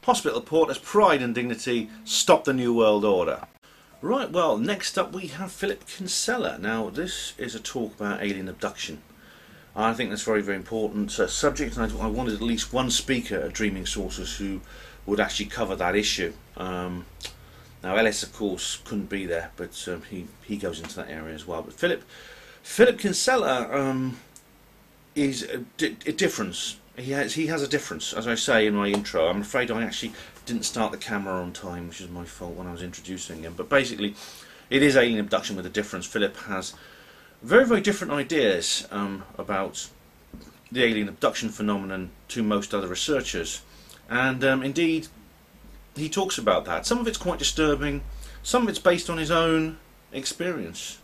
Hospital Port as Pride and Dignity Stop the New World Order. Right, well, next up we have Philip Kinsella. Now, this is a talk about alien abduction. I think that's very, very important subject, and I wanted at least one speaker at Dreaming Saucers who would actually cover that issue. Now, Ellis, of course, couldn't be there, but he goes into that area as well. But Philip Kinsella is a difference. He has a difference, as I say in my intro. I'm afraid I actually didn't start the camera on time, which is my fault when I was introducing him. But basically, it is alien abduction with a difference. Philip has very, very different ideas about the alien abduction phenomenon to most other researchers. And indeed, he talks about that. Some of it's quite disturbing, some of it's based on his own experience.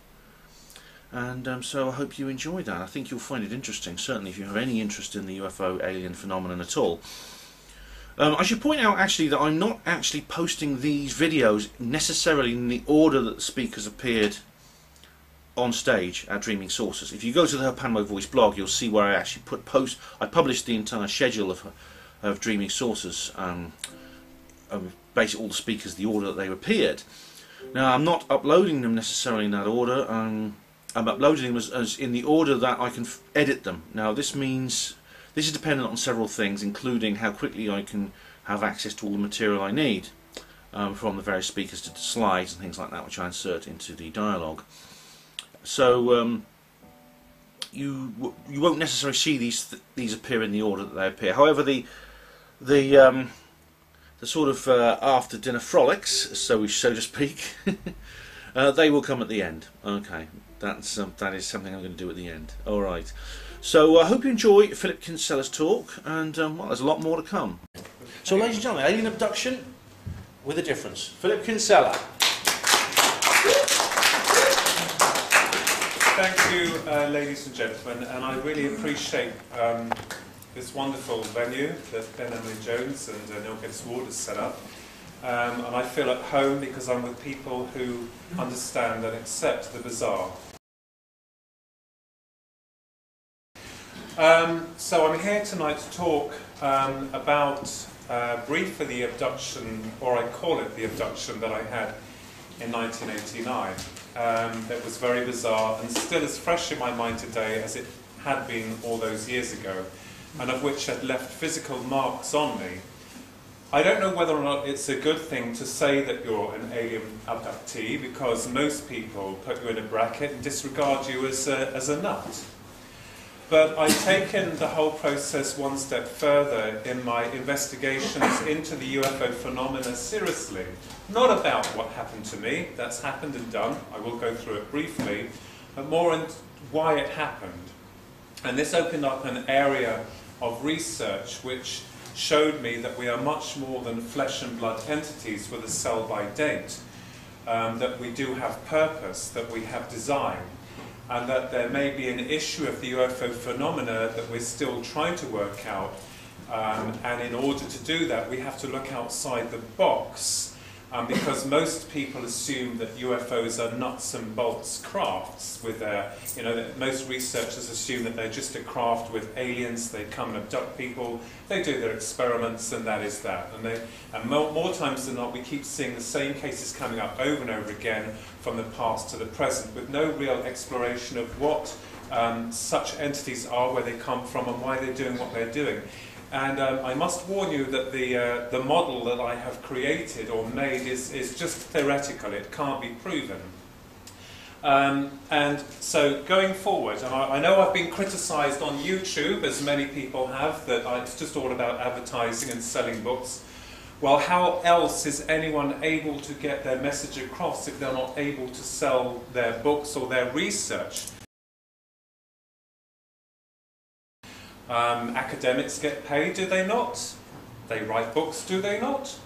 And so I hope you enjoy that. I think you'll find it interesting, certainly if you have any interest in the UFO alien phenomenon at all. I should point out actually that I'm not actually posting these videos necessarily in the order that the speakers appeared on stage at Dreaming Saucers. If you go to the Panmo Voice blog, you'll see where I actually I published the entire schedule of Dreaming Saucers, basically all the speakers, the order that they appeared. Now, I'm not uploading them necessarily in that order. I'm uploading them as in the order that I can edit them. Now, this means this is dependent on several things, including how quickly I can have access to all the material I need from the various speakers to the slides and things like that, which I insert into the dialogue. So you won't necessarily see these appear in the order that they appear. However, the sort of after dinner frolics, so to speak, they will come at the end. Okay, that is something I'm going to do at the end. All right. So I hope you enjoy Philip Kinsella's talk, and well, there's a lot more to come. So, ladies and gentlemen, alien abduction with a difference. Philip Kinsella. Thank you, ladies and gentlemen, and I really appreciate this wonderful venue that Ben Emlyn-Jones and Neil Gibbs-Ward has set up. And I feel at home because I'm with people who understand and accept the bizarre. So I'm here tonight to talk about briefly the abduction, or I call it the abduction, that I had in 1989. That was very bizarre and still as fresh in my mind today as it had been all those years ago, and of which had left physical marks on me. I don't know whether or not it's a good thing to say that you're an alien abductee, because most people put you in a bracket and disregard you as a nut. But I've taken the whole process one step further in my investigations into the UFO phenomena seriously. Not about what happened to me, that's happened and done, I will go through it briefly, but more on why it happened. And this opened up an area of research which showed me that we are much more than flesh and blood entities with a sell-by date, that we do have purpose, that we have design, and that there may be an issue of the UFO phenomena that we're still trying to work out. And in order to do that, we have to look outside the box, because most people assume that UFOs are nuts and bolts crafts. With most researchers assume that they're just a craft with aliens. They come and abduct people. They do their experiments, and that is that. And more times than not, we keep seeing the same cases coming up over and over again from the past to the present, with no real exploration of what such entities are, where they come from, and why they're doing what they're doing. And I must warn you that the model that I have created or made is just theoretical. It can't be proven. And so going forward, and I know I've been criticised on YouTube, as many people have, that it's just all about advertising and selling books. Well, how else is anyone able to get their message across if they're not able to sell their books or their research? Academics get paid, do they not? They write books, do they not?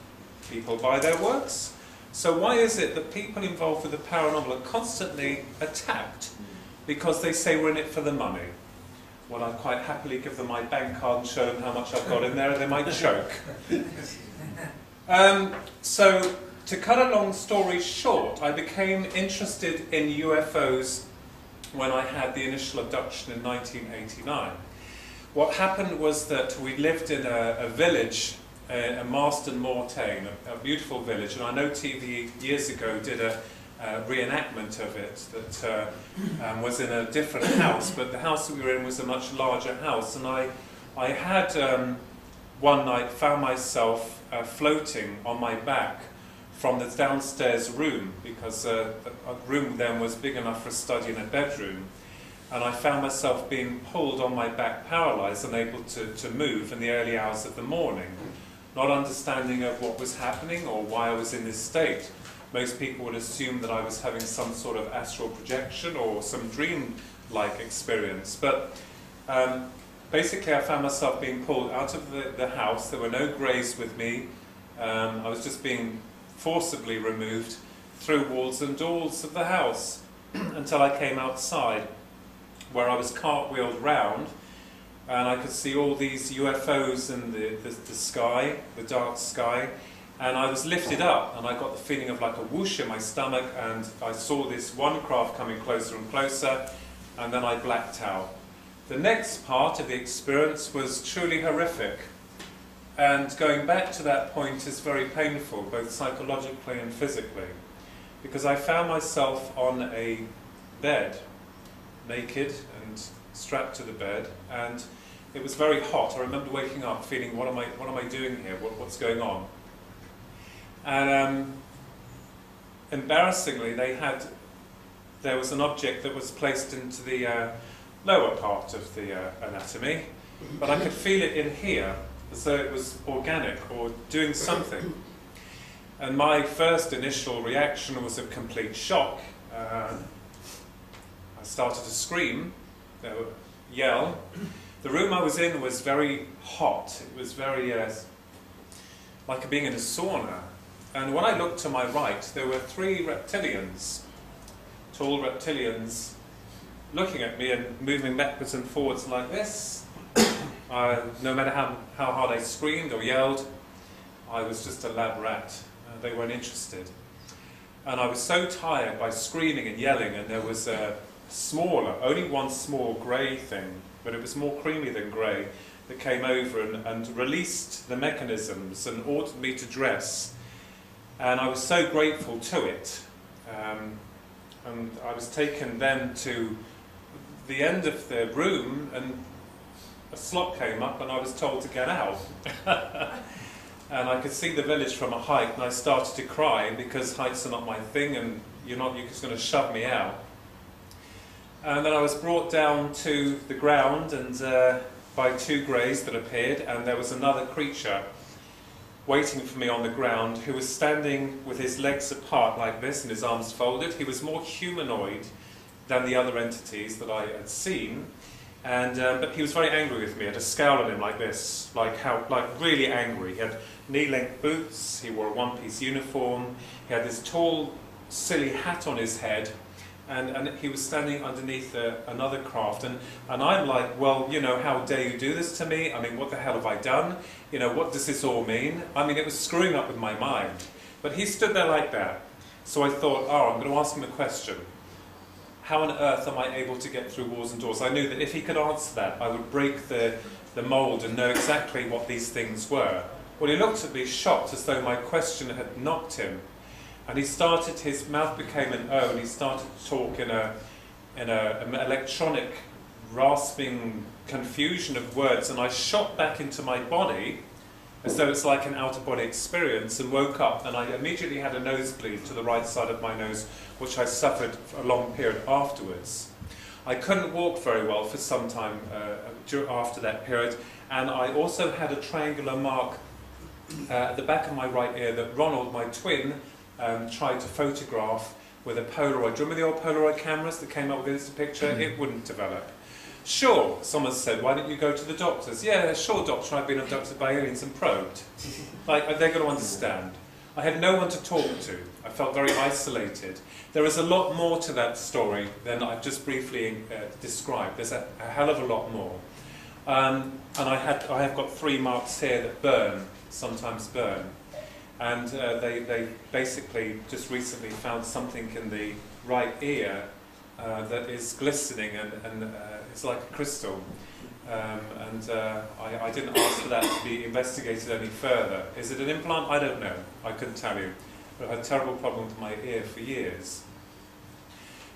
People buy their works. So why is it that people involved with the paranormal are constantly attacked because they say we're in it for the money? Well, I'd quite happily give them my bank card and show them how much I've got in there, and they might choke. So, to cut a long story short, I became interested in UFOs when I had the initial abduction in 1989. What happened was that we lived in a village in Marston Mortain, a beautiful village, and I know TV years ago did a reenactment of it that was in a different house, but the house that we were in was a much larger house, and I had one night found myself floating on my back from the downstairs room, because a room then was big enough for a study and a bedroom, and I found myself being pulled on my back, paralysed, unable to move in the early hours of the morning, not understanding of what was happening or why I was in this state. Most people would assume that I was having some sort of astral projection or some dream-like experience, but basically I found myself being pulled out of the house. There were no greys with me. I was just being forcibly removed through walls and doors of the house until I came outside, where I was cartwheeled round, and I could see all these UFOs in the sky, the dark sky, and I was lifted up, and I got the feeling of like a whoosh in my stomach, and I saw this one craft coming closer and closer, and then I blacked out. The next part of the experience was truly horrific, and going back to that point is very painful, both psychologically and physically, because I found myself on a bed, naked and strapped to the bed, and it was very hot. I remember waking up feeling, what am I doing here? What's going on? And embarrassingly, there was an object that was placed into the lower part of the anatomy, but I could feel it in here, as though it was organic or doing something. And my first initial reaction was a complete shock. I started to scream, yell. The room I was in was very hot. It was very like being in a sauna. And when I looked to my right, there were 3 reptilians, tall reptilians, looking at me and moving backwards and forwards like this. No matter how hard I screamed or yelled, I was just a lab rat. They weren't interested. And I was so tired by screaming and yelling, and there was a smaller, only one small grey thing, but it was more creamy than grey, that came over and released the mechanisms and ordered me to dress. And I was so grateful to it. And I was taken then to the end of the room, and a slot came up and I was told to get out. And I could see the village from a height, and I started to cry because heights are not my thing, and you're just going to shove me out. And then I was brought down to the ground, and by 2 greys that appeared, and there was another creature waiting for me on the ground, who was standing with his legs apart like this and his arms folded. He was more humanoid than the other entities that I had seen, and but he was very angry with me. He had a scowl on him like this, like really angry. He had knee-length boots, he wore a one-piece uniform, he had this tall, silly hat on his head, and he was standing underneath another craft, and I'm like, well, you know, how dare you do this to me? I mean, what the hell have I done? You know, what does this all mean? I mean, it was screwing up with my mind. But he stood there like that. So I thought, oh, I'm going to ask him a question. How on earth am I able to get through walls and doors? I knew that if he could answer that, I would break the mould and know exactly what these things were. Well, he looked at me shocked, as though my question had knocked him. And he started, his mouth became an O, and he started to talk in an electronic, rasping confusion of words, and I shot back into my body, as though it's like an out-of-body experience, and woke up, and I immediately had a nosebleed to the right side of my nose, which I suffered for a long period afterwards. I couldn't walk very well for some time after that period, and I also had a triangular mark at the back of my right ear that Ronald, my twin, tried to photograph with a Polaroid. Do you remember the old Polaroid cameras that came up with this picture? It wouldn't develop. Sure, someone said, why don't you go to the doctors? Yeah, sure, doctor, I've been abducted by aliens and probed. Like, they're going to understand. I had no one to talk to. I felt very isolated. There is a lot more to that story than I've just briefly described. There's a hell of a lot more. And I have got 3 marks here that burn, sometimes burn. And they basically just recently found something in the right ear that is glistening, and it's like a crystal. I didn't ask for that to be investigated any further. Is it an implant? I don't know. I couldn't tell you. But I had a terrible problem with my ear for years.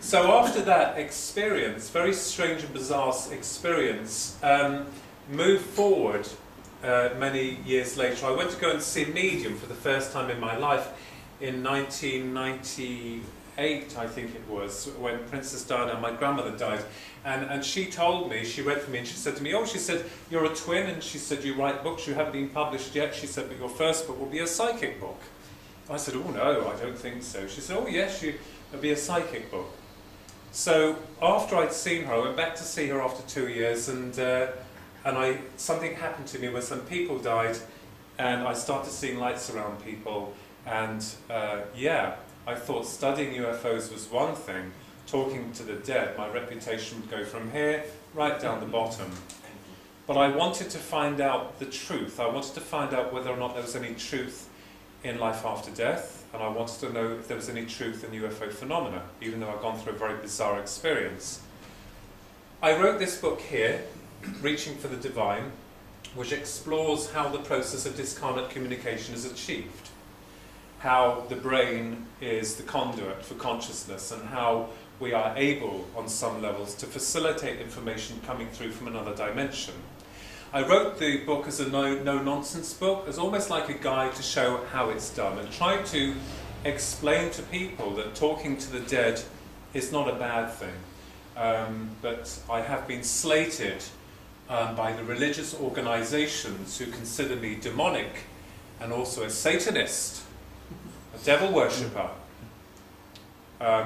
So after that experience, very strange and bizarre experience, moved forward many years later. I went to go and see a medium for the first time in my life in 1998, I think it was, when Princess Diana, my grandmother, died. And she told me, she read for me, and she said to me, oh, she said, you're a twin, and she said, you write books, you haven't been published yet. She said, but your first book will be a psychic book. I said, oh, no, I don't think so. She said, oh, yes, it'll be a psychic book. So after I'd seen her, I went back to see her after 2 years, and something happened to me where some people died, and I started seeing lights around people, and yeah, I thought studying UFOs was one thing. Talking to the dead, my reputation would go from here right down the bottom. But I wanted to find out the truth. I wanted to find out whether or not there was any truth in life after death, and I wanted to know if there was any truth in UFO phenomena, even though I'd gone through a very bizarre experience. I wrote this book here, Reaching for the Divine, which explores how the process of discarnate communication is achieved, how the brain is the conduit for consciousness, and how we are able, on some levels, to facilitate information coming through from another dimension. I wrote the book as a no-nonsense book, as almost like a guide to show how it's done, and try to explain to people that talking to the dead is not a bad thing. But I have been slated by the religious organizations who consider me demonic and also a Satanist, a devil worshipper,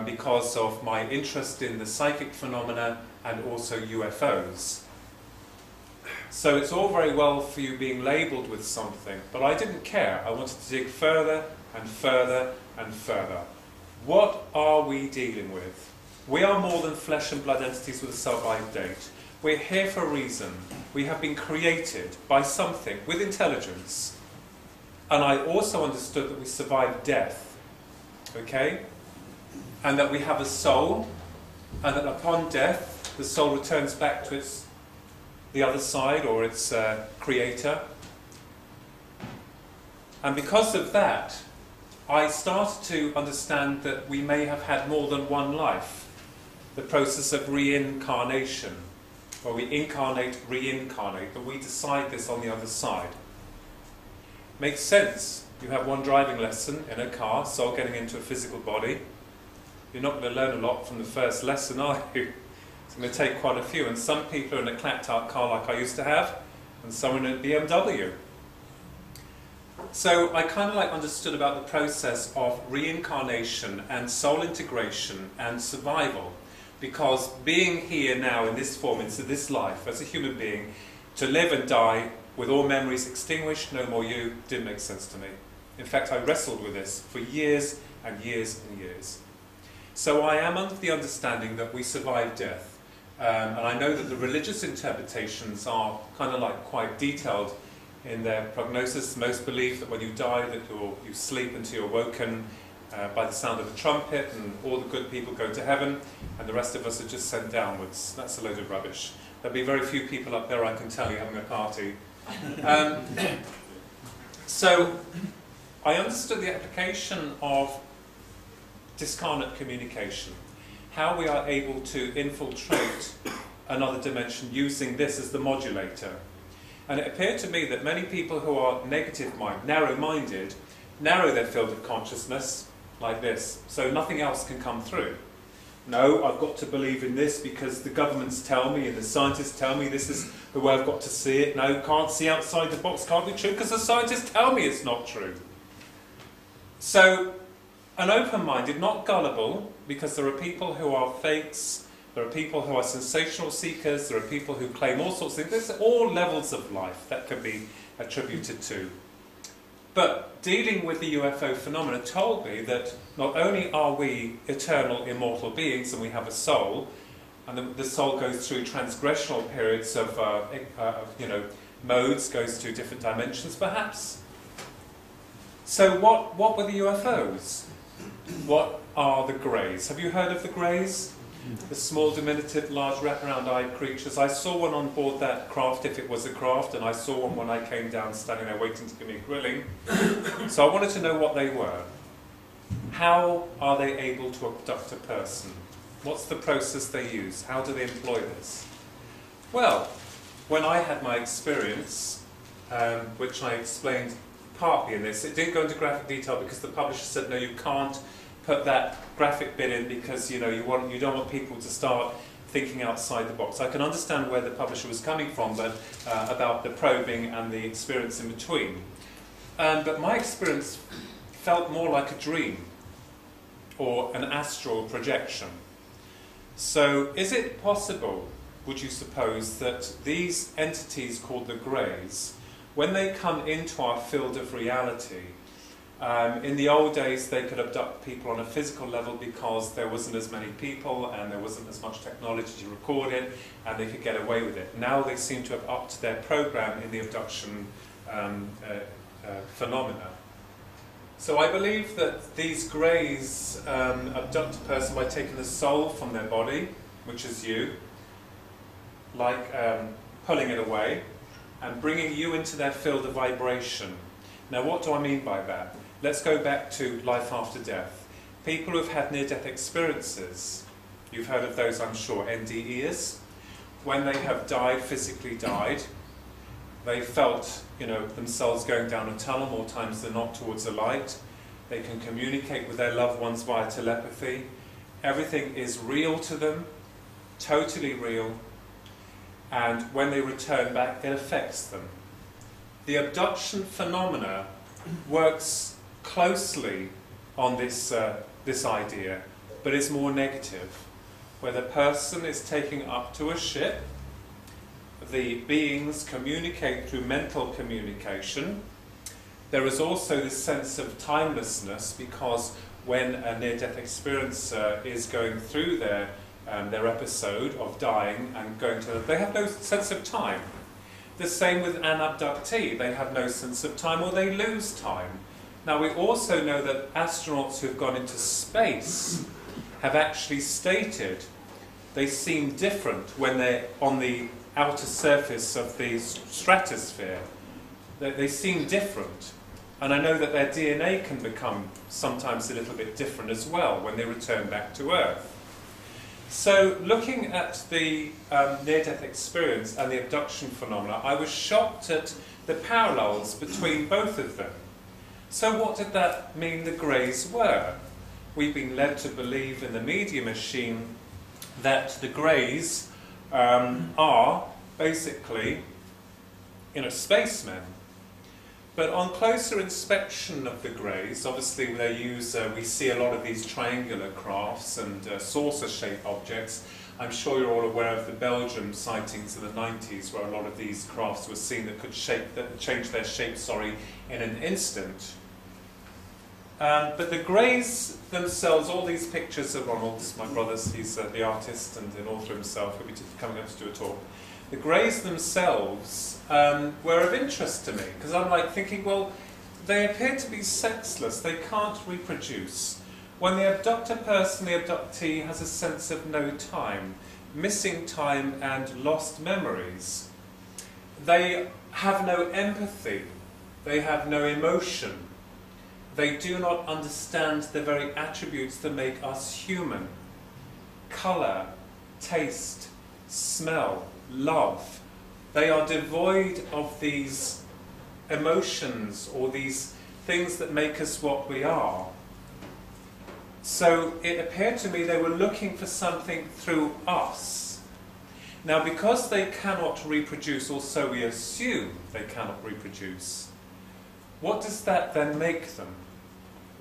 because of my interest in the psychic phenomena and also UFOs. So it's all very well for you being labelled with something, but I didn't care. I wanted to dig further and further and further. What are we dealing with? We are more than flesh and blood entities with a sell-by date. We're here for a reason. We have been created by something with intelligence. And I also understood that we survive death. Okay? And that we have a soul, and that upon death, the soul returns back to the other side, or its creator. And because of that, I started to understand that we may have had more than one life. The process of reincarnation, where we incarnate, reincarnate, but we decide this on the other side. Makes sense. You have one driving lesson in a car, soul getting into a physical body. You're not going to learn a lot from the first lesson, are you? It's going to take quite a few, and some people are in a clapped-out car like I used to have, and some in a BMW. So I kind of understood about the process of reincarnation and soul integration and survival, because being here now in this form, into this life, as a human being, to live and die with all memories extinguished, no more you, didn't make sense to me. In fact, I wrestled with this for years and years and years. So I am under the understanding that we survive death. And I know that the religious interpretations are kind of quite detailed in their prognosis. Most believe that when you die, that you sleep until you're woken by the sound of a trumpet, and all the good people go to heaven, and the rest of us are just sent downwards. That's a load of rubbish. There'll be very few people up there, I can tell you, having a party. So I understood the application of discarnate communication, how we are able to infiltrate another dimension using this as the modulator. And it appeared to me that many people who are negative-minded, narrow-minded, narrow their field of consciousness like this, so nothing else can come through. No, I've got to believe in this because the governments tell me and the scientists tell me this is the way I've got to see it. No, can't see outside the box, can't be true because the scientists tell me it's not true. So, an open-minded, not gullible, because there are people who are fakes, there are people who are sensational seekers, there are people who claim all sorts of things. There's all levels of life that can be attributed to. But dealing with the UFO phenomena told me that not only are we eternal, immortal beings and we have a soul, and the soul goes through transgressional periods of modes, goes through different dimensions perhaps. So what were the UFOs? What are the greys? Have you heard of the greys? the small, diminutive, large, wraparound-eyed creatures. I saw one on board that craft, if it was a craft, and I saw one when I came down, standing there waiting to give me a grilling. So I wanted to know what they were. How are they able to abduct a person? What's the process they use? How do they employ this? Well, when I had my experience, which I explained partly in this, it didn't go into graphic detail because the publisher said, no, you can't put that graphic bit in because you don't want people to start thinking outside the box. I can understand where the publisher was coming from, but about the probing and the experience in between. But my experience felt more like a dream or an astral projection. So is it possible, would you suppose, that these entities called the Greys, when they come into our field of reality, in the old days they could abduct people on a physical level because there wasn't as many people and there wasn't as much technology to record it, and they could get away with it. Now they seem to have upped their program in the abduction phenomena. So I believe that these Greys abduct a person by taking the soul from their body, which is you, like pulling it away, and bringing you into their field of vibration. Now what do I mean by that? Let's go back to life after death. People who've had near-death experiences, you've heard of those I'm sure, NDEs. When they have died, physically died, they felt themselves going down a tunnel, more times than not towards the light. They can communicate with their loved ones via telepathy. Everything is real to them, totally real. And when they return back, it affects them. The abduction phenomena works closely on this idea, but is more negative, where the person is taken up to a ship. The beings communicate through mental communication. There is also this sense of timelessness, because when a near-death experiencer is going through their episode of dying and going to, they have no sense of time. The same with an abductee, they have no sense of time, or they lose time. Now we also know that astronauts who have gone into space have actually stated they seem different when they're on the outer surface of the stratosphere. They seem different. And I know that their DNA can become sometimes a little bit different as well when they return back to Earth. So looking at the near-death experience and the abduction phenomena, I was shocked at the parallels between both of them. So what did that mean the Greys were? We've been led to believe in the media machine that the Greys are basically, spacemen. But on closer inspection of the Greys, obviously they use, we see a lot of these triangular crafts and saucer-shaped objects. I'm sure you're all aware of the Belgium sightings in the 90s, where a lot of these crafts were seen that could change their shape, in an instant. But the Greys themselves, all these pictures of Ronald's, my brother's, he's the artist and an author himself, who'll be coming up to do a talk. The Greys themselves were of interest to me, because I'm like thinking, well, they appear to be sexless, they can't reproduce. When they abduct a person, the abductee has a sense of no time, missing time and lost memories. They have no empathy, they have no emotion. They do not understand the very attributes that make us human. Colour, taste, smell, love. They are devoid of these emotions or these things that make us what we are. So it appeared to me they were looking for something through us. Now, because they cannot reproduce, or so we assume they cannot reproduce, what does that then make them?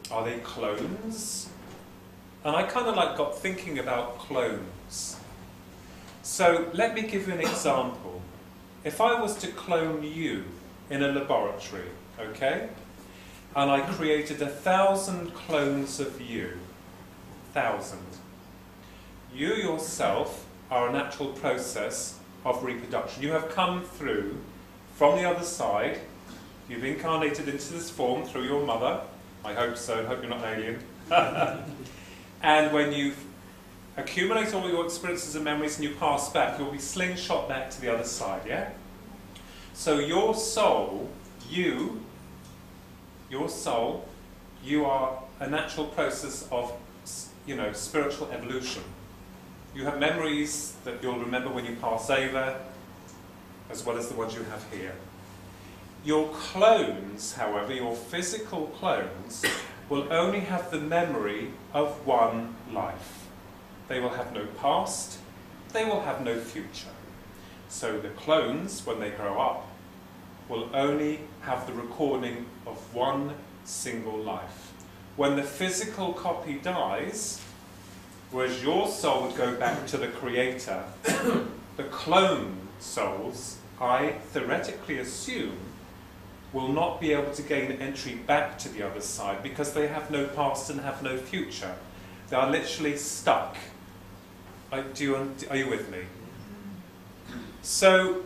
Are they clones? And I kind of got thinking about clones. So let me give you an example. If I was to clone you in a laboratory, okay, and I created 1,000 clones of you, 1,000. You yourself are a natural process of reproduction. You have come through from the other side. You've incarnated into this form through your mother. I hope so. I hope you're not an alien. And when you've accumulate all your experiences and memories and you pass back, you'll be slingshot back to the other side, yeah? So your soul, you are a natural process of, spiritual evolution. You have memories that you'll remember when you pass over, as well as the ones you have here. Your clones, however, your physical clones, will only have the memory of one life. They will have no past, they will have no future. So the clones, when they grow up, will only have the recording of one single life. When the physical copy dies, whereas your soul would go back to the creator, the clone souls, I theoretically assume, will not be able to gain entry back to the other side because they have no past and have no future. They are literally stuck. Are you with me? So,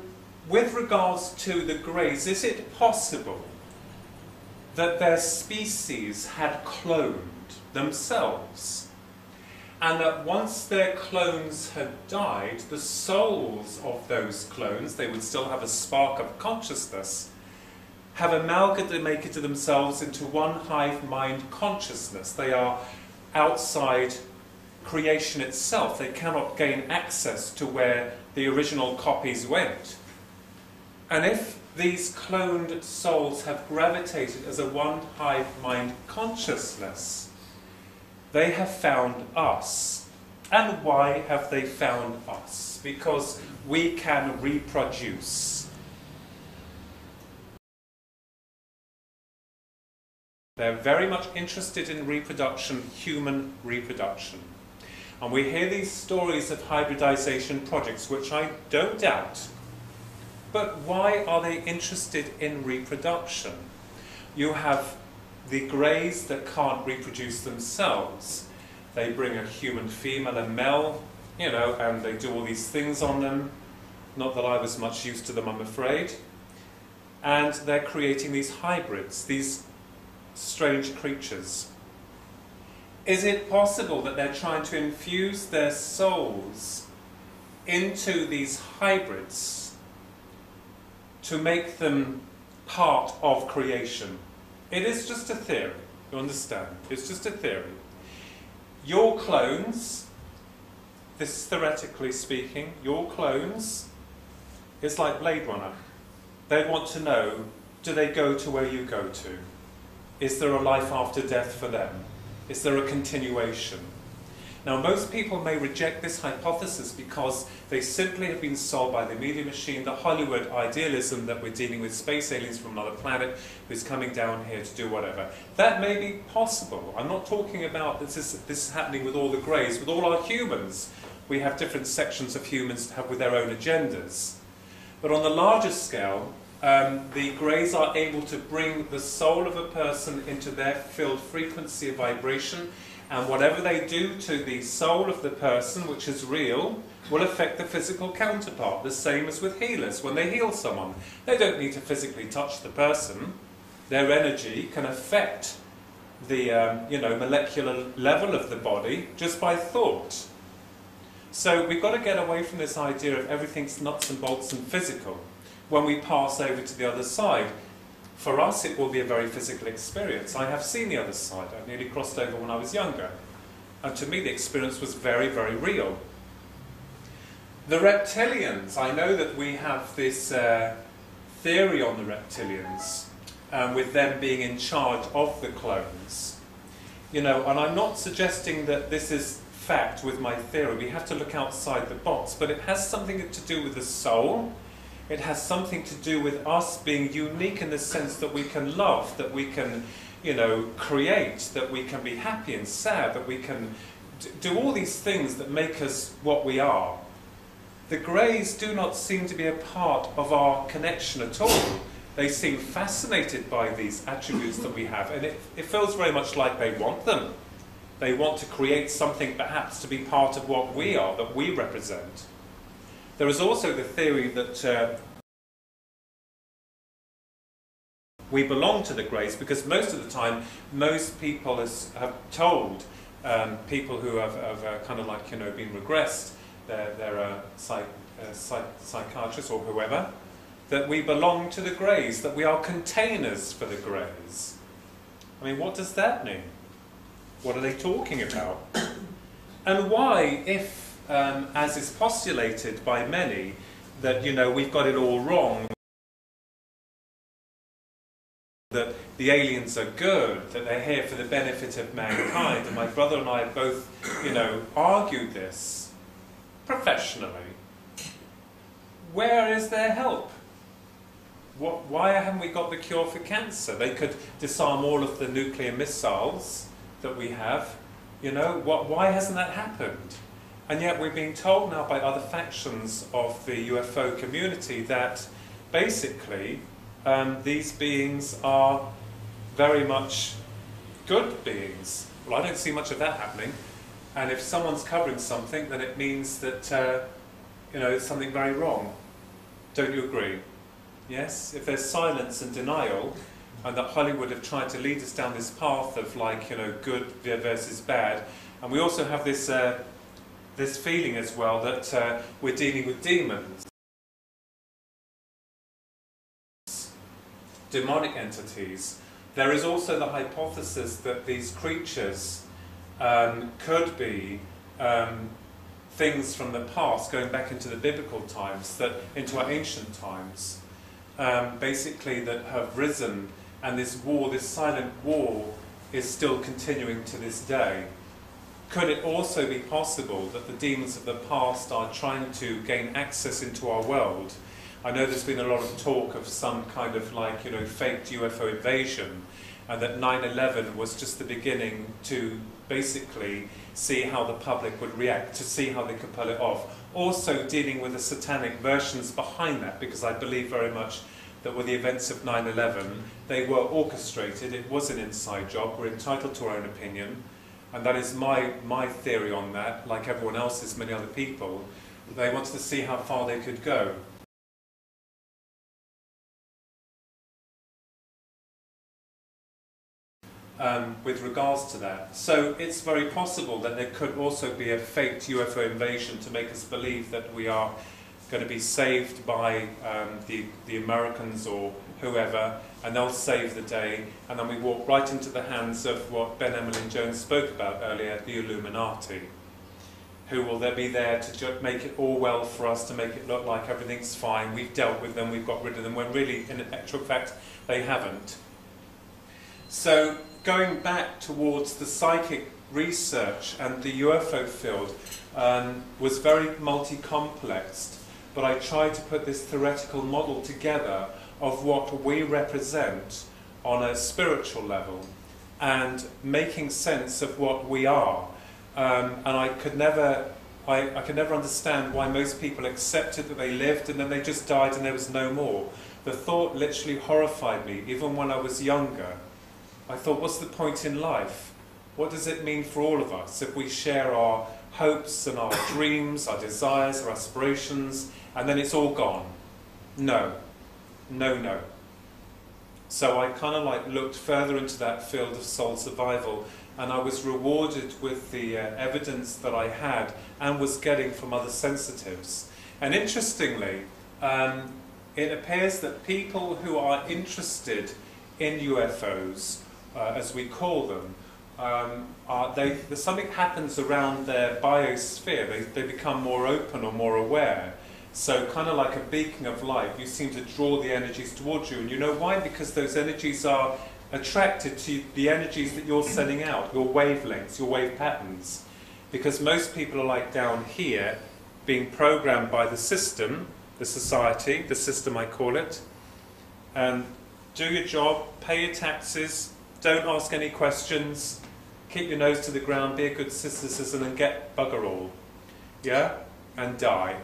with regards to the Greys, is it possible that their species had cloned themselves, and that once their clones had died, the souls of those clones, they would still have a spark of consciousness, have amalgamated themselves into one hive mind consciousness? They are outside creation itself. They cannot gain access to where the original copies went. And if these cloned souls have gravitated as a one hive mind consciousness, they have found us. And why have they found us? Because we can reproduce. They're very much interested in reproduction, human reproduction. And we hear these stories of hybridization projects, which I don't doubt. But why are they interested in reproduction? You have the Greys that can't reproduce themselves. They bring a human female and male, and they do all these things on them. Not that I was much used to them, I'm afraid. And they're creating these hybrids, these strange creatures. Is it possible that they're trying to infuse their souls into these hybrids to make them part of creation? It is just a theory, you understand? It's just a theory. Your clones, this is theoretically speaking, your clones is like Blade Runner. They want to know, do they go to where you go to? Is there a life after death for them? Is there a continuation? Now, most people may reject this hypothesis because they simply have been sold by the media machine, the Hollywood idealism that we're dealing with space aliens from another planet who's coming down here to do whatever. That may be possible. I'm not talking about this is happening with all the Greys. With all our humans, we have different sections of humans with their own agendas. But on the larger scale, the Greys are able to bring the soul of a person into their filled frequency of vibration, and whatever they do to the soul of the person, which is real, will affect the physical counterpart, the same as with healers. When they heal someone, they don't need to physically touch the person. Their energy can affect the molecular level of the body just by thought. So we've got to get away from this idea of everything's nuts and bolts and physical. When we pass over to the other side, for us it will be a very physical experience. I have seen the other side. I nearly crossed over when I was younger. And to me the experience was very, very real. The reptilians, I know that we have this theory on the reptilians, with them being in charge of the clones. And I'm not suggesting that this is fact with my theory. We have to look outside the box, but it has something to do with the soul. It has something to do with us being unique in the sense that we can love, that we can, create, that we can be happy and sad, that we can do all these things that make us what we are. The Greys do not seem to be a part of our connection at all. They seem fascinated by these attributes that we have, and it feels very much like they want them. They want to create something perhaps to be part of what we are, that we represent. There is also the theory that we belong to the Greys, because most of the time, most people have told people who have kind of like, you know, been regressed, they're psychiatrists or whoever, that we belong to the greys, that we are containers for the greys. I mean, what does that mean? What are they talking about? And why, if, as is postulated by many, that, you know, we've got it all wrong, that the aliens are good, that they're here for the benefit of mankind, and my brother and I both, you know, argued this professionally. Where is their help? Why haven't we got the cure for cancer? They could disarm all of the nuclear missiles that we have. You know, why hasn't that happened? And yet we're being told now by other factions of the UFO community that basically these beings are very much good beings. Well, I don't see much of that happening. And if someone's covering something, then it means that you know, it's something very wrong. Don't you agree? Yes? If there's silence and denial, and that Hollywood have tried to lead us down this path of, like, you know, good versus bad, and we also have this this feeling as well that we're dealing with demons, demonic entities. There is also the hypothesis that these creatures could be things from the past, going back into the biblical times, that into our ancient times, basically that have risen, and this war, this silent war, is still continuing to this day. Could it also be possible that the demons of the past are trying to gain access into our world? I know there's been a lot of talk of some kind of, like, you know, faked UFO invasion, and that 9/11 was just the beginning to basically see how the public would react, to see how they could pull it off. Also dealing with the satanic versions behind that, because I believe very much that with the events of 9/11, they were orchestrated. It was an inside job. We're entitled to our own opinion, and that is my theory on that, like everyone else's, many other people. They wanted to see how far they could go. With regards to that. So it's very possible that there could also be a faked UFO invasion to make us believe that we are going to be saved by the Americans or whoever, and they'll save the day, and then we walk right into the hands of what Ben Emlyn-Jones spoke about earlier, the Illuminati, who will be there to make it all well for us, to make it look like everything's fine, we've dealt with them, we've got rid of them, when really, in actual fact, they haven't. So, going back towards the psychic research and the UFO field was very multi-complexed, but I tried to put this theoretical model together of what we represent on a spiritual level and making sense of what we are. And I could never understand why most people accepted that they lived and then they just died and there was no more. The thought literally horrified me, even when I was younger. I thought, what's the point in life? What does it mean for all of us if we share our hopes and our dreams, our desires, our aspirations, and then it's all gone? No. No, no. So I kind of like looked further into that field of soul survival, and I was rewarded with the evidence that I had and was getting from other sensitives. And interestingly, it appears that people who are interested in UFOs, as we call them, something happens around their biosphere. They become more open or more aware. So kind of like a beacon of light, you seem to draw the energies towards you. And you know why? Because those energies are attracted to the energies that you're sending out, your wavelengths, your wave patterns. Because most people are like down here, being programmed by the system, the society, the system I call it, and do your job, pay your taxes, don't ask any questions, keep your nose to the ground, be a good citizen and get bugger all. Yeah? And die.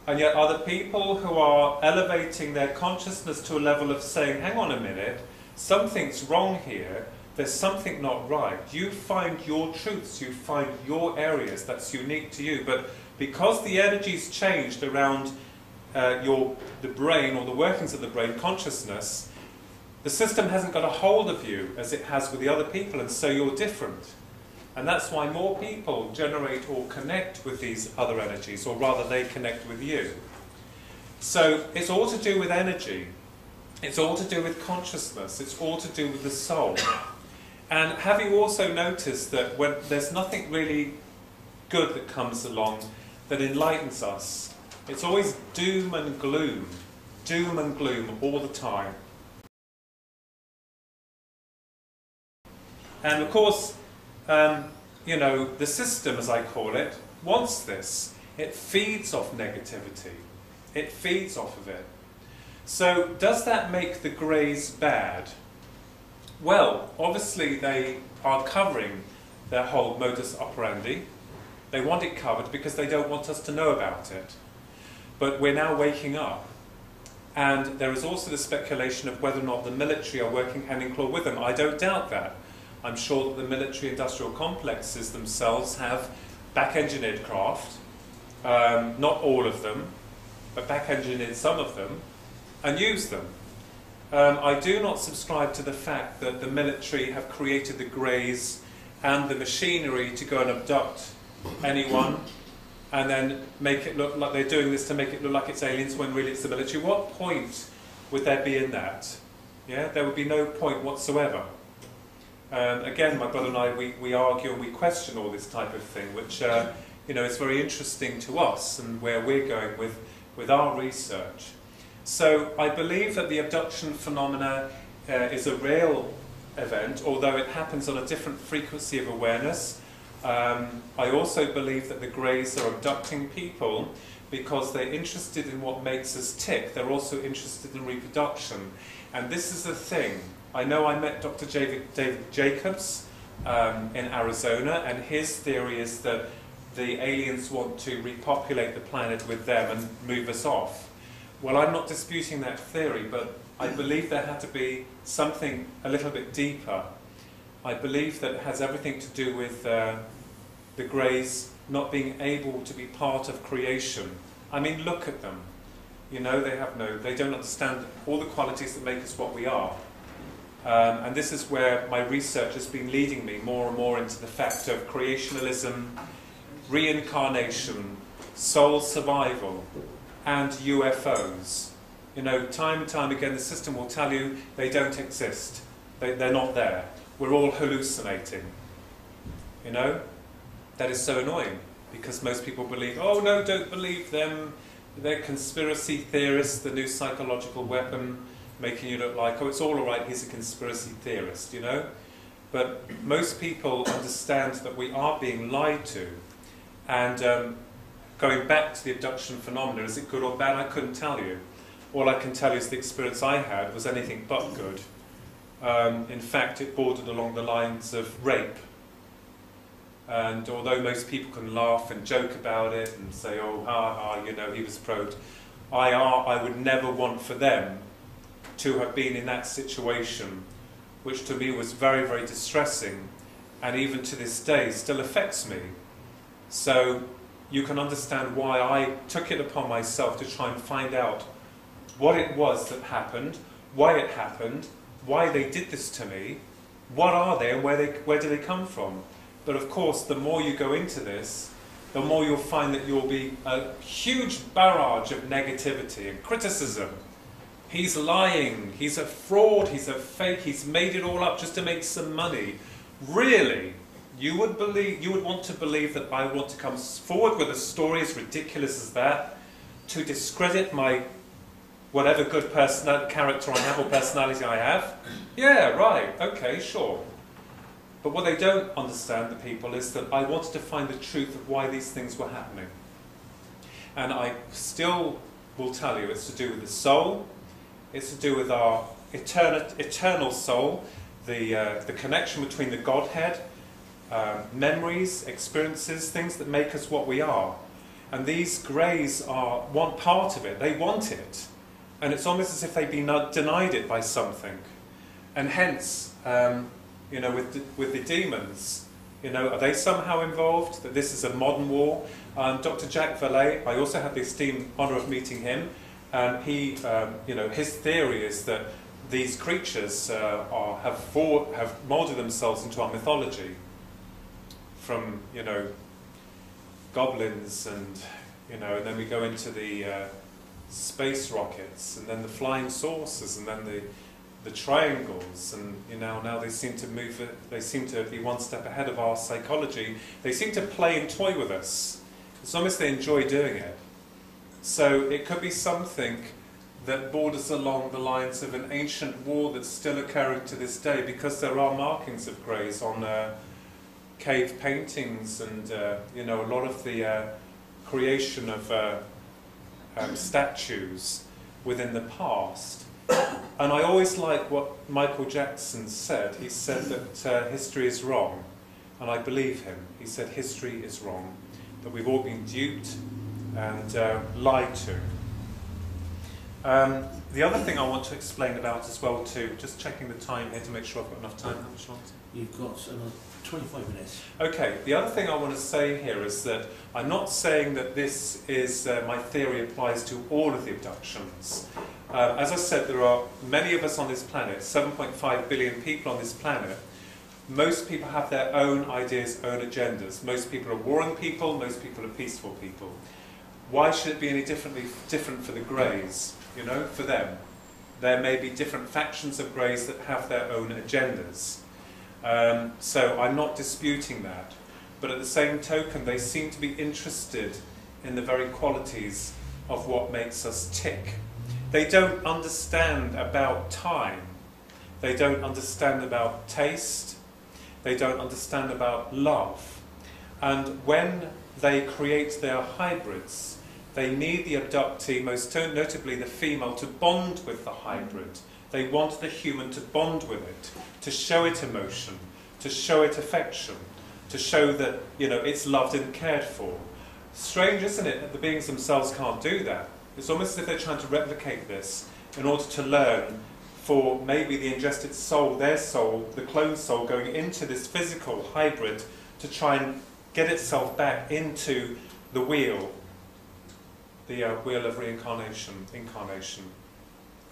And yet other people who are elevating their consciousness to a level of saying, hang on a minute, something's wrong here, there's something not right. You find your truths, you find your areas that's unique to you, but because the energy's changed around the brain, or the workings of the brain, consciousness, the system hasn't got a hold of you as it has with the other people, and so you're different. And that's why more people generate or connect with these other energies, or rather they connect with you. So it's all to do with energy. It's all to do with consciousness. It's all to do with the soul. And have you also noticed that when there's nothing really good that comes along that enlightens us, it's always doom and gloom all the time. And of course, you know, the system, as I call it, wants this. It feeds off negativity. It feeds off of it. So does that make the Greys bad? Well, obviously they are covering their whole modus operandi. They want it covered because they don't want us to know about it. But we're now waking up. And there is also the speculation of whether or not the military are working hand in claw with them. I don't doubt that. I'm sure that the military-industrial complexes themselves have back-engineered craft. Not all of them, but back-engineered some of them, and use them. I do not subscribe to the fact that the military have created the Greys and the machinery to go and abduct anyone and then make it look like they're doing this to make it look like it's aliens when really it's the military. What point would there be in that? Yeah, there would be no point whatsoever. Again, my brother and I, we argue and we question all this type of thing, which you know, is very interesting to us and where we're going with our research. So I believe that the abduction phenomena is a real event, although it happens on a different frequency of awareness. I also believe that the Greys are abducting people because they're interested in what makes us tick. They're also interested in reproduction. And this is the thing. I know I met Dr. David Jacobs in Arizona, and his theory is that the aliens want to repopulate the planet with them and move us off. Well, I'm not disputing that theory, but I believe there had to be something a little bit deeper. I believe that it has everything to do with the Greys not being able to be part of creation. I mean, look at them. You know, they don't understand all the qualities that make us what we are. And this is where my research has been leading me more and more into the fact of creationalism, reincarnation, soul survival, and UFOs. You know, time and time again, the system will tell you they don't exist. They're not there. We're all hallucinating. You know? That is so annoying, because most people believe, oh no, don't believe them. They're conspiracy theorists, the new psychological weapon, making you look like, oh, it's all right, he's a conspiracy theorist, you know? But most people understand that we are being lied to. And going back to the abduction phenomena, is it good or bad? I couldn't tell you. All I can tell you is the experience I had was anything but good. In fact, it bordered along the lines of rape. And although most people can laugh and joke about it and say, oh, ha, ha, you know, he was probed, I would never want for them to have been in that situation, which to me was very, very distressing, and even to this day still affects me. So you can understand why I took it upon myself to try and find out what it was that happened, why it happened, why they did this to me, what are they and where do they come from. But of course, the more you go into this, the more you'll find that you'll be a huge barrage of negativity and criticism. He's lying, he's a fraud, he's a fake, he's made it all up just to make some money. Really? You would want to believe that I want to come forward with a story as ridiculous as that to discredit my whatever good character I have or personality I have? Yeah, right, okay, sure. But what they don't understand, the people, is that I wanted to find the truth of why these things were happening. And I still will tell you it's to do with the soul, it's to do with our eternal soul, the connection between the Godhead, memories, experiences, things that make us what we are. And these Greys are one part of it. They want it. And it's almost as if they've been denied it by something. And hence, you know, with the demons, you know, are they somehow involved? That this is a modern war? Dr. Jacques Vallée, I also had the esteemed honour of meeting him. He, you know, his theory is that these creatures have moulded themselves into our mythology. from, you know, goblins and, you know, and then we go into the space rockets, and then the flying saucers, and then the triangles, and, you know, now they seem to move, they seem to be one step ahead of our psychology. They seem to play and toy with us. It's almost they enjoy doing it. So it could be something that borders along the lines of an ancient war that's still occurring to this day, because there are markings of greys on cave paintings and, you know, a lot of the creation of statues within the past. And I always like what Michael Jackson said. He said that history is wrong, and I believe him. He said history is wrong, that we've all been duped and lied to. The other thing I want to explain about as well too, just checking the time here to make sure I've got enough time. How much longer? You've got 25 minutes. Okay, the other thing I want to say here is that I'm not saying that this is, my theory applies to all of the abductions. As I said, there are many of us on this planet, 7.5 billion people on this planet. Most people have their own ideas, own agendas. Most people are warring people, most people are peaceful people. Why should it be any different for the Greys? You know, for them. There may be different factions of Greys that have their own agendas. So I'm not disputing that. But at the same token, they seem to be interested in the very qualities of what makes us tick. They don't understand about time. They don't understand about taste. They don't understand about love. And when they create their hybrids, they need the abductee, most notably the female, to bond with the hybrid. They want the human to bond with it, to show it emotion, to show it affection, to show that, you know, it's loved and cared for. Strange, isn't it, that the beings themselves can't do that? It's almost as if they're trying to replicate this in order to learn for maybe the ingested soul, their soul, the clone soul, going into this physical hybrid to try and get itself back into the wheel, the wheel of reincarnation, incarnation.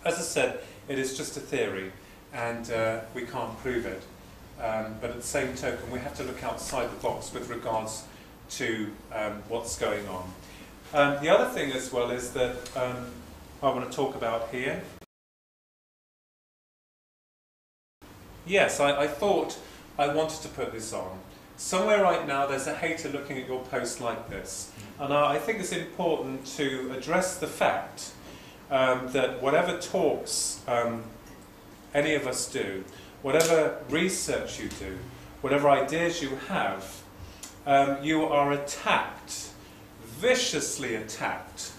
As I said, it is just a theory, and we can't prove it. But at the same token, we have to look outside the box with regards to what's going on. The other thing as well is that I want to talk about here. Yes, I thought I wanted to put this on. Somewhere right now there's a hater looking at your post like this. And I think it's important to address the fact that whatever talks any of us do, whatever research you do, whatever ideas you have, you are attacked, viciously attacked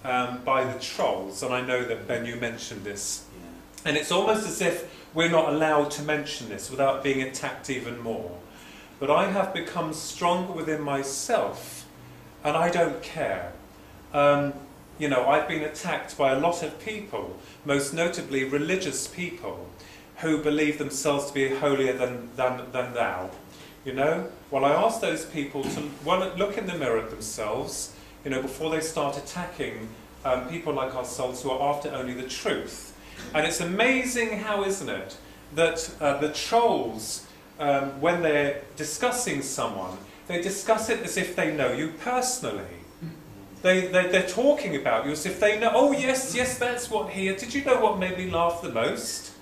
by the trolls. And I know that, Ben, you mentioned this. Yeah. And it's almost as if we're not allowed to mention this without being attacked even more. But I have become stronger within myself, and I don't care. You know, I've been attacked by a lot of people, most notably religious people, who believe themselves to be holier than thou. You know, well, I ask those people to look in the mirror at themselves, you know, before they start attacking people like ourselves who are after only the truth. And it's amazing how, isn't it, that the trolls, when they're discussing someone, they discuss it as if they know you personally. They're talking about you as if they know, oh yes, that's what here. Did you know what made me laugh the most?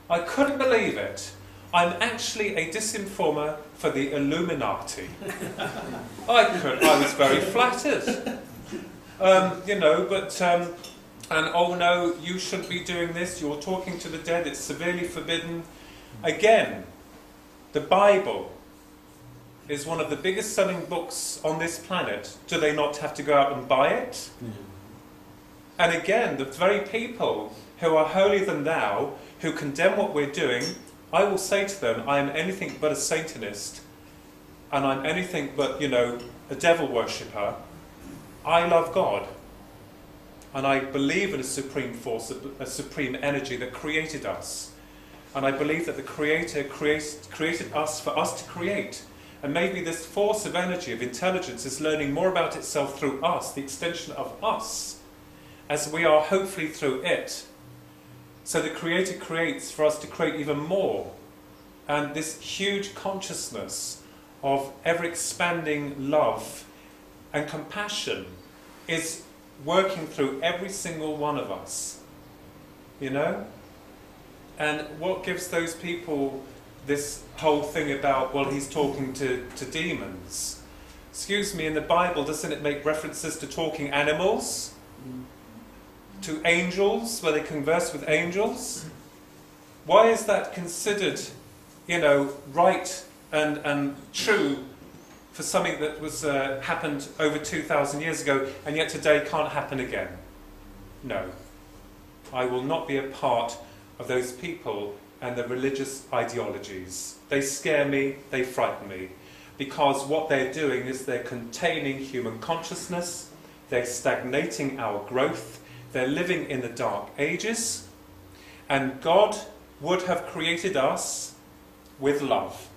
I couldn't believe it. I'm actually a disinformer for the Illuminati. I was very flattered. You know, but, and oh no, you shouldn't be doing this, you're talking to the dead, it's severely forbidden. Again, the Bible is one of the biggest selling books on this planet. Do they not have to go out and buy it? And again, the very people who are holier than thou, who condemn what we're doing, I will say to them, I am anything but a Satanist, and I'm anything but, you know, a devil worshipper. I love God, and I believe in a supreme force, a supreme energy that created us. And I believe that the Creator created us for us to create. And maybe this force of energy, of intelligence, is learning more about itself through us, the extension of us, as we are hopefully through it. So the Creator creates for us to create even more. And this huge consciousness of ever-expanding love and compassion is working through every single one of us, you know? And what gives those people this whole thing about, well, he's talking to demons? Excuse me, in the Bible, doesn't it make references to talking animals? To angels, where they converse with angels? Why is that considered, you know, right and true for something that was happened over 2,000 years ago, and yet today can't happen again? No. I will not be a part of those people and their religious ideologies. They scare me, they frighten me, because what they're doing is they're containing human consciousness, they're stagnating our growth, they're living in the dark ages, and God would have created us with love.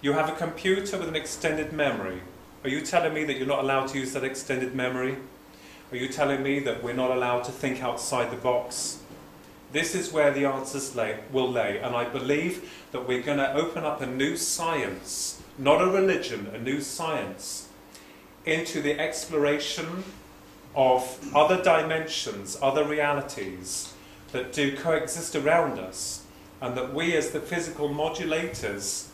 You have a computer with an extended memory. Are you telling me that you're not allowed to use that extended memory? Are you telling me that we're not allowed to think outside the box? This is where the answers will lay, and I believe that we're going to open up a new science, not a religion, a new science, into the exploration of other dimensions, other realities that do coexist around us, and that we as the physical modulators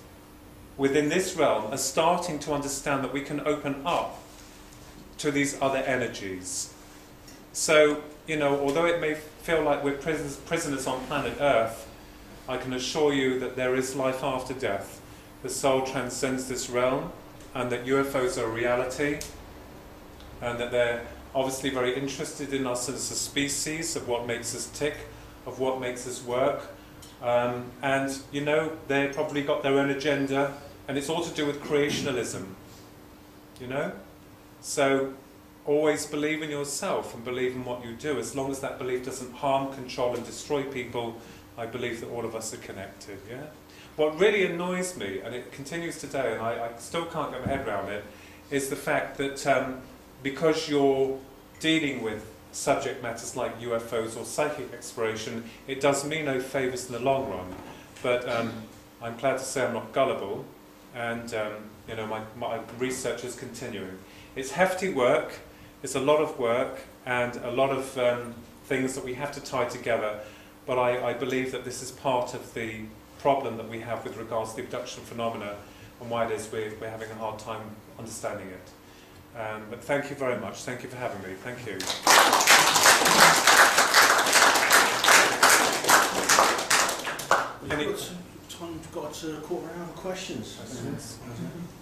within this realm are starting to understand that we can open up to these other energies. So, you know, although it may feel like we're prisoners on planet Earth, I can assure you that there is life after death. The soul transcends this realm, and that UFOs are a reality, and that they're obviously very interested in us as a species, of what makes us tick, of what makes us work. And, you know, they probably got their own agenda, and it's all to do with creationalism, you know? So, always believe in yourself and believe in what you do. As long as that belief doesn't harm, control and destroy people, I believe that all of us are connected, yeah? What really annoys me, and it continues today, and I still can't get my head around it, is the fact that because you're dealing with subject matters like UFOs or psychic exploration, it does me no favours in the long run. But I'm glad to say I'm not gullible, and you know, my research is continuing. It's hefty work, it's a lot of work, and a lot of things that we have to tie together, but I believe that this is part of the problem that we have with regards to the abduction phenomena, and why it is we're having a hard time understanding it. But thank you very much. Thank you for having me. Thank you. We've got a quarter hour of questions.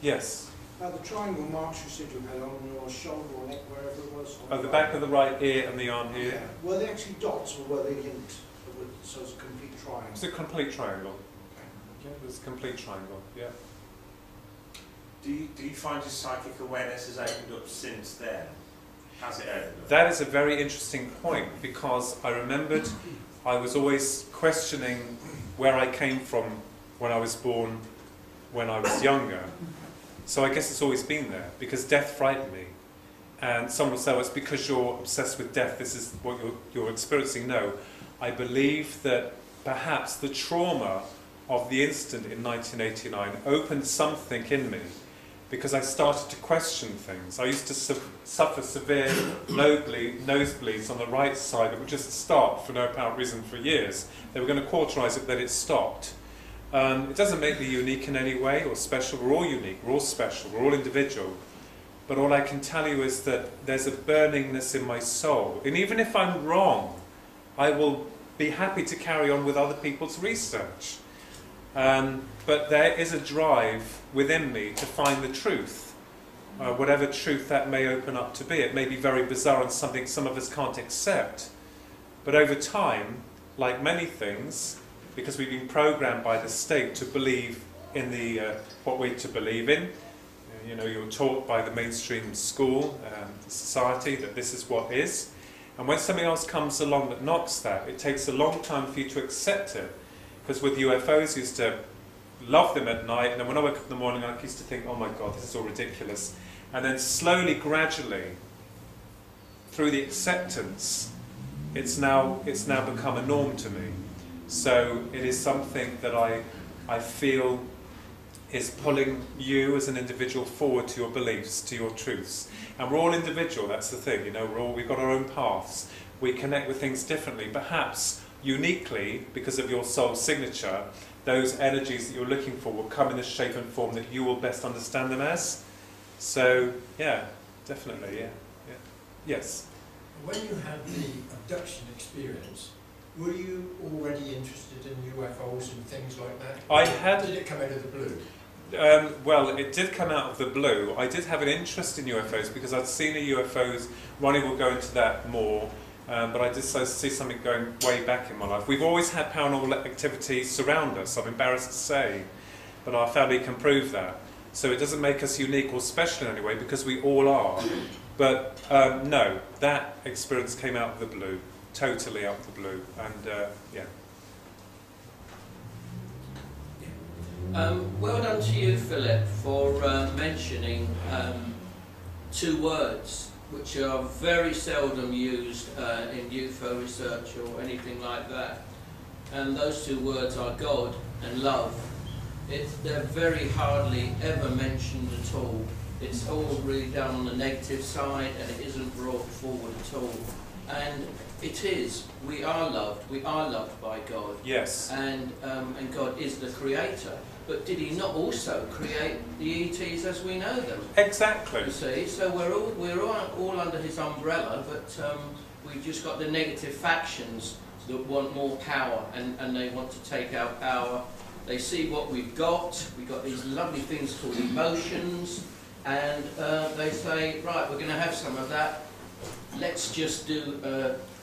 Yes. The triangle marks you said you had on your shoulder or neck, wherever it was. Oh, the back of the right ear and the arm here. Yeah. Were they actually dots, or were they linked? So it's a complete triangle? It's a complete triangle. Okay. Yeah, it's a complete triangle, yeah. Do you find your psychic awareness has opened up since then? Has it opened up? That is a very interesting point, because I remembered I was always questioning where I came from when I was born, when I was younger. So I guess it's always been there, because death frightened me. And someone will say, well, it's because you're obsessed with death, this is what you're experiencing. No, I believe that perhaps the trauma of the incident in 1989 opened something in me, because I started to question things. I used to suffer severe nosebleeds on the right side that would just stop for no apparent reason for years. They were going to cauterize it, then it stopped. It doesn't make me unique in any way or special. We're all unique, we're all special, we're all individual. But all I can tell you is that there's a burningness in my soul. And even if I'm wrong, I will be happy to carry on with other people's research. But there is a drive within me to find the truth, whatever truth that may open up to be. It may be very bizarre and something some of us can't accept. But over time, like many things, because we've been programmed by the state to believe in what we're to believe in. You know, you're taught by the mainstream school, society, that this is what is. And when something else comes along that knocks that, it takes a long time for you to accept it. Because with UFOs, I used to love them at night, and then when I woke up in the morning, I used to think, oh my God, this is all ridiculous. And then slowly, gradually, through the acceptance, it's now become a norm to me. So it is something that I feel is pulling you as an individual forward to your beliefs, to your truths. And we're all individual, that's the thing, you know, we've got our own paths. We connect with things differently, perhaps uniquely, because of your soul signature. Those energies that you're looking for will come in the shape and form that you will best understand them as. So, yeah, definitely, yeah. Yes? When you had the abduction experience, were you already interested in UFOs and things like that? Did it come out of the blue? Well, it did come out of the blue. I did have an interest in UFOs because I'd seen the UFOs. Ronnie will go into that more. But I did see something going way back in my life. We've always had paranormal activity surround us, I'm embarrassed to say, but our family can prove that. So it doesn't make us unique or special in any way, because we all are. But no, that experience came out of the blue, totally out of the blue, and yeah. Well done to you, Philip, for mentioning 2 words which are very seldom used in UFO research or anything like that. And those 2 words are God and love. They're very hardly ever mentioned at all. It's all really done on the negative side, and it isn't brought forward at all. And it is. We are loved. We are loved by God. Yes. And God is the creator. But did he not also create the ETs as we know them? Exactly. You see, so we're all under his umbrella, but we've just got the negative factions that want more power, and they want to take our power. They see what we've got. We've got these lovely things called emotions, and they say, right, we're going to have some of that. Let's just do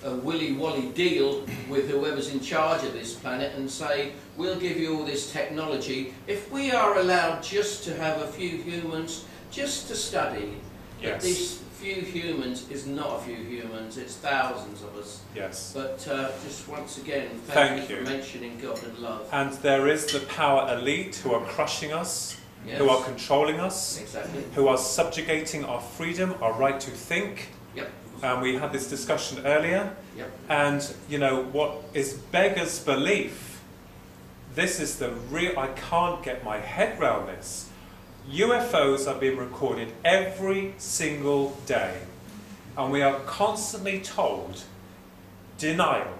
a willy-wally deal with whoever's in charge of this planet and say, we'll give you all this technology if we are allowed just to have a few humans just to study. Yes. But these few humans is not a few humans, it's thousands of us. Yes. But just once again, thank you for mentioning God and love. And there is the power elite who are crushing us, Yes. who are controlling us, Exactly. who are subjugating our freedom, our right to think. Yep. We had this discussion earlier. Yep. And, you know, what is beggars belief, this is the real, I can't get my head around this. UFOs are being recorded every single day. And we are constantly told, denial.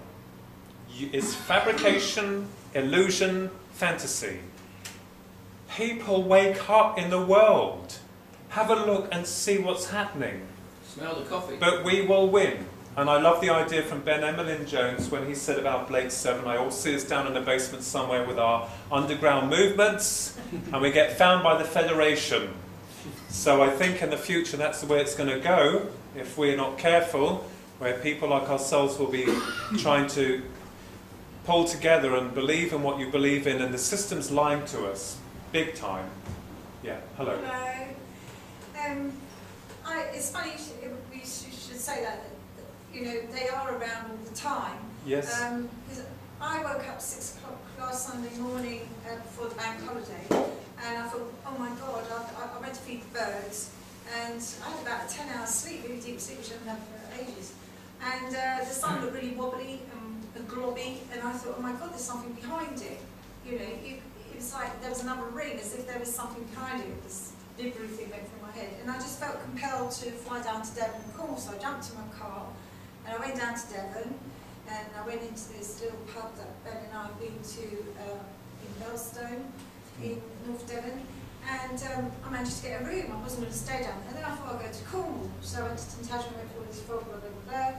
It's fabrication, illusion, fantasy. People wake up in the world. Have a look and see what's happening. Smell the coffee. But we will win. And I love the idea from Ben Emlyn-Jones when he said about Blake 7, I all see us down in the basement somewhere with our underground movements, and we get found by the Federation. So I think in the future that's the way it's going to go, if we're not careful, where people like ourselves will be trying to pull together and believe in what you believe in, and the system's lying to us, big time. Yeah, hello. Hello. It's funny you should say that, you know, they are around all the time. Yes. Because I woke up 6 o'clock last Sunday morning before the bank holiday, and I thought, oh my God, I went to feed the birds, and I had about a 10-hour sleep, really deep sleep, which I haven't had for ages. And the sun looked really wobbly and globby, and I thought, oh my God, there's something behind it. You know, it was like there was another ring, as if there was something behind it. This Livery thing went through my head, and I just felt compelled to fly down to Devon and Cornwall, so I jumped in my car, and I went down to Devon, and I went into this little pub that Ben and I have been to in Belstone, in North Devon, and I managed to get a room. I wasn't going to stay down there. And then I thought I'd go to Cornwall, so I went to Tintagel, went for all this fog, blah, blah, blah, blah.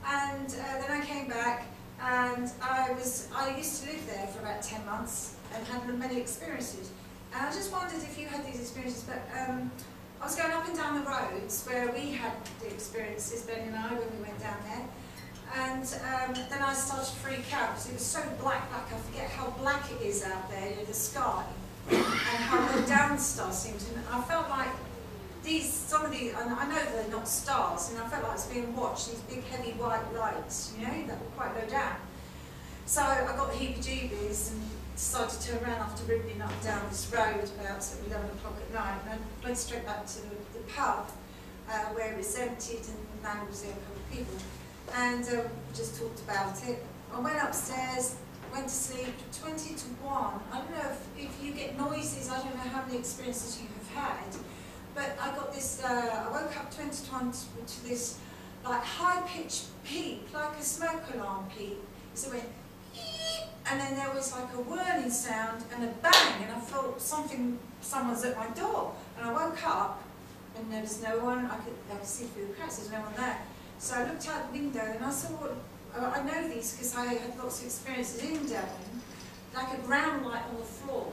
And then I came back, and I used to live there for about 10 months, and had many experiences. And I just wondered if you had these experiences, but I was going up and down the roads where we had the experiences, Ben and I, when we went down there. And then I started to freak out because it was so black, I forget how black it is out there, you know, the sky, and how low down stars seemed to. And I felt like some of these, and I know they're not stars, and I felt like I was being watched, these big heavy white lights, you know, that were quite low down. So I got the heebie-jeebies and decided to turn around after ripping up down this road about 11 o'clock at night, and I went straight back to the pub where it was emptied, and the man was there, a couple of people, and just talked about it. I went upstairs, went to sleep 20 to 1. I don't know if you get noises, I don't know how many experiences you have had, but I got this, I woke up 20 to 1 to this like high-pitched peep, like a smoke alarm peep. So it went, eep, and then there was like a whirling sound and a bang, and I thought someone's at my door. And I woke up, and there was no one. I could see through the cracks. There's no one there. So I looked out the window, and I saw. I know these because I had lots of experiences in Devon, like a ground light on the floor,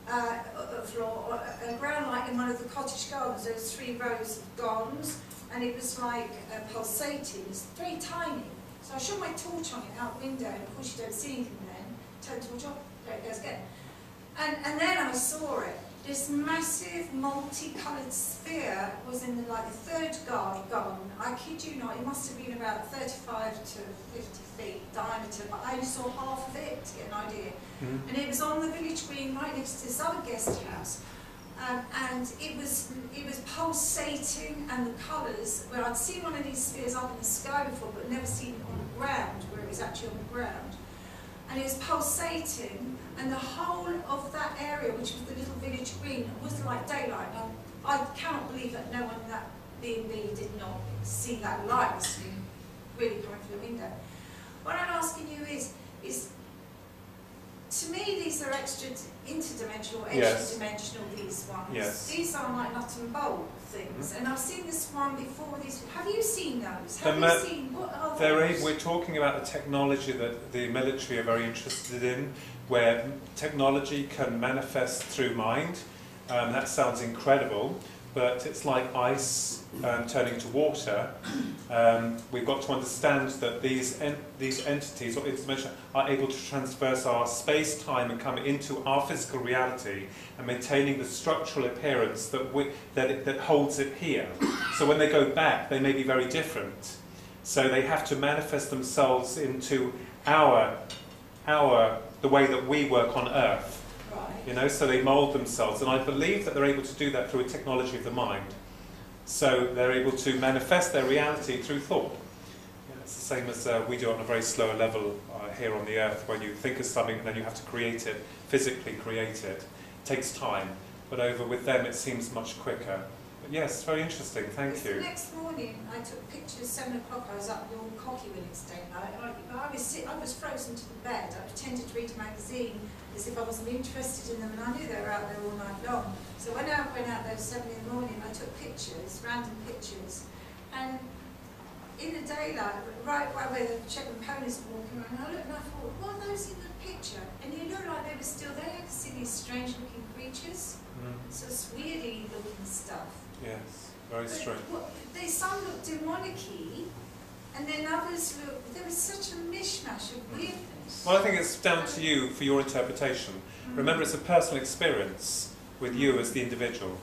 a ground light in one of the cottage gardens. There was 3 rows of gardens, and it was like pulsating. It was very tiny. So I shone my torch on it out the window, and of course you don't see anything then. Turn the torch off, there it goes again. And then I saw it. This massive multicoloured sphere was in the 3rd garden. I kid you not, it must have been about 35 to 50 feet diameter, but I only saw half of it to get an idea. Mm-hmm. And it was on the village green right next to this other guest house. And it was pulsating, and the colours, where I'd seen one of these spheres up in the sky before, but never seen it on the ground, where it was actually on the ground. And it was pulsating, and the whole of that area, which was the little village green, was like daylight. Now, I cannot believe that no one in that B&B did not see that light really coming through the window. What I'm asking you is to me, these are interdimensional, extra-dimensional, these ones. Yes. These are like nut and bolt things, and I've seen this one before. Have you seen those? What are those? We're talking about the technology that the military are very interested in, where technology can manifest through mind. That sounds incredible, but it's like ice turning to water. We've got to understand that these entities or information are able to transverse our space-time and come into our physical reality, and maintaining the structural appearance that holds it here. So when they go back, they may be very different. So they have to manifest themselves into the way that we work on Earth. Right. So they mould themselves, and I believe that they're able to do that through a technology of the mind. So they're able to manifest their reality through thought. It's the same as we do on a very slower level here on the Earth, when you think of something and then you have to create it, physically create it. It takes time, but over with them it seems much quicker. But yes, very interesting, thank you. The next morning I took pictures, 7 o'clock, I was up all cocky with it today. I was frozen to the bed. I pretended to read a magazine as if I wasn't interested in them, and I knew they were out there all night long. So when I went out there at 7 in the morning, I took pictures, random pictures, and in the daylight, right where the Shetland ponies were walking around, I looked and I thought, what are those in the picture? And you looked like they were still there. To see these strange looking creatures, so it's weirdy looking stuff. Yes, very strange. Some look demonic-y, and then others look, there was such a mishmash of weirdness. Well, I think it's down to you for your interpretation. Remember, it's a personal experience with you as the individual.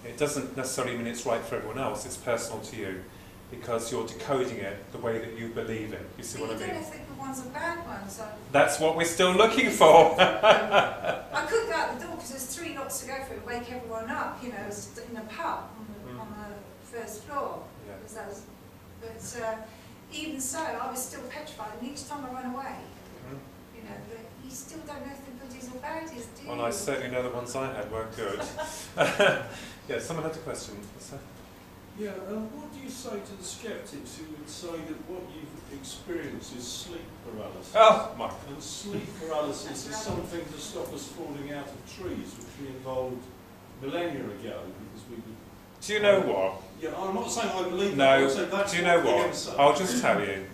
It doesn't necessarily mean it's right for everyone else, it's personal to you, because you're decoding it the way that you believe it. You see what I mean? I don't know if the good ones are bad ones. So that's what we're still looking for. I couldn't go out the door because there's 3 lots to go through to wake everyone up, in a pub on the 1st floor. Yeah. But even so, I was still petrified, and each time I ran away, but you still don't know if the goodies or baddies, do you? Well, I certainly know the ones I had weren't good. Yeah, someone had a question. Yeah, what do you say to the sceptics who would say that what you've experienced is sleep paralysis? Oh, my. And sleep paralysis is something to stop us falling out of trees, which we evolved millennia ago, because we would... Do you know what? Yeah, I'm not saying I believe no, that. No, do you know what? I'll just tell you.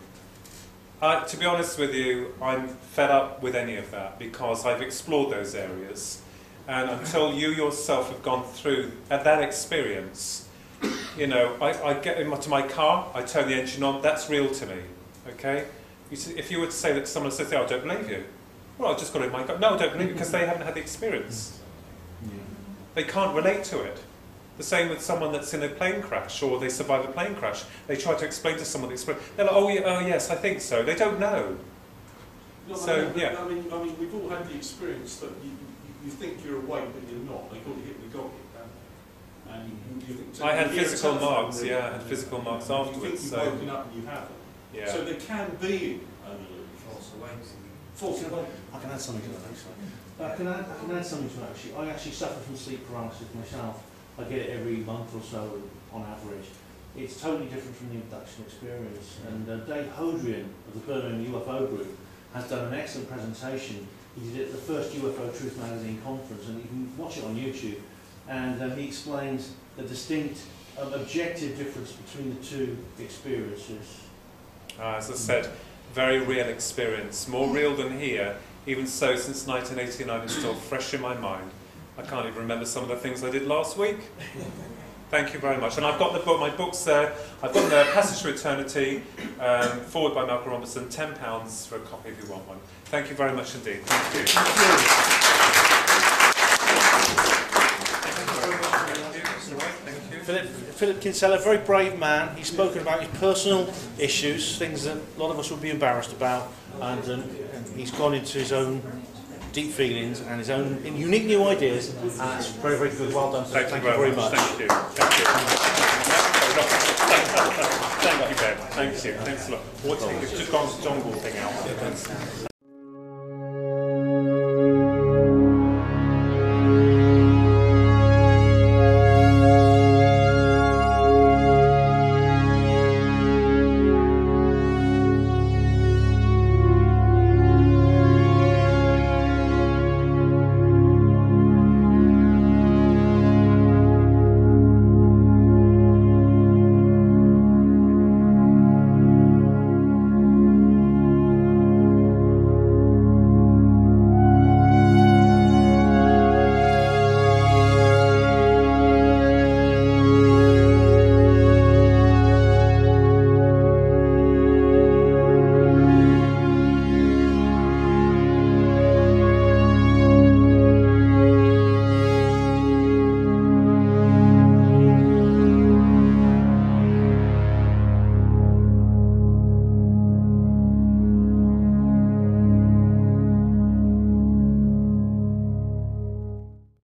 To be honest with you, I'm fed up with any of that, because I've explored those areas, and until you yourself have gone through that experience, I get into my car, I turn the engine on, that's real to me, okay? If you were to say that to someone says, I don't believe you, well, I just got in my car. No, I don't believe you, because they haven't had the experience. They can't relate to it. The same with someone that's in a plane crash, or they survive a plane crash. They try to explain to someone the experience. They're like, oh yes, I think so. They don't know. No, so, yeah. I mean, we've all had the experience that you think you're awake, but you're not. They call it hypnagogic. And you think, I had physical marks, I had physical marks afterwards. You think you've woken up and you haven't. Yeah. So there can be Fortunately, I can add something to that actually. I can add something to that actually. I actually suffer from sleep paralysis myself. I get it every month or so on average. It's totally different from the abduction experience. And Dave Hodrian of the Birmingham UFO Group has done an excellent presentation. He did it at the first UFO Truth Magazine conference, and you can watch it on YouTube. And he explains the distinct objective difference between the two experiences. As I said, very real experience, more real than here. Even so, since 1989, it's still fresh in my mind. I can't even remember some of the things I did last week. Thank you very much. And I've got the book, my book's there. I've got the Passage to Eternity, forward by Malcolm Robertson, £10 for a copy if you want one. Thank you very much indeed. Thank you. Philip Kinsella, a very brave man. He's spoken about his personal issues, things that a lot of us would be embarrassed about, and he's gone into his own deep feelings and his own unique new ideas, and it's very, very good. Well done. Thank you very much. Thank you. Thank you. Thank you, Ben. Thank you. Thanks a lot. What's the John thing out?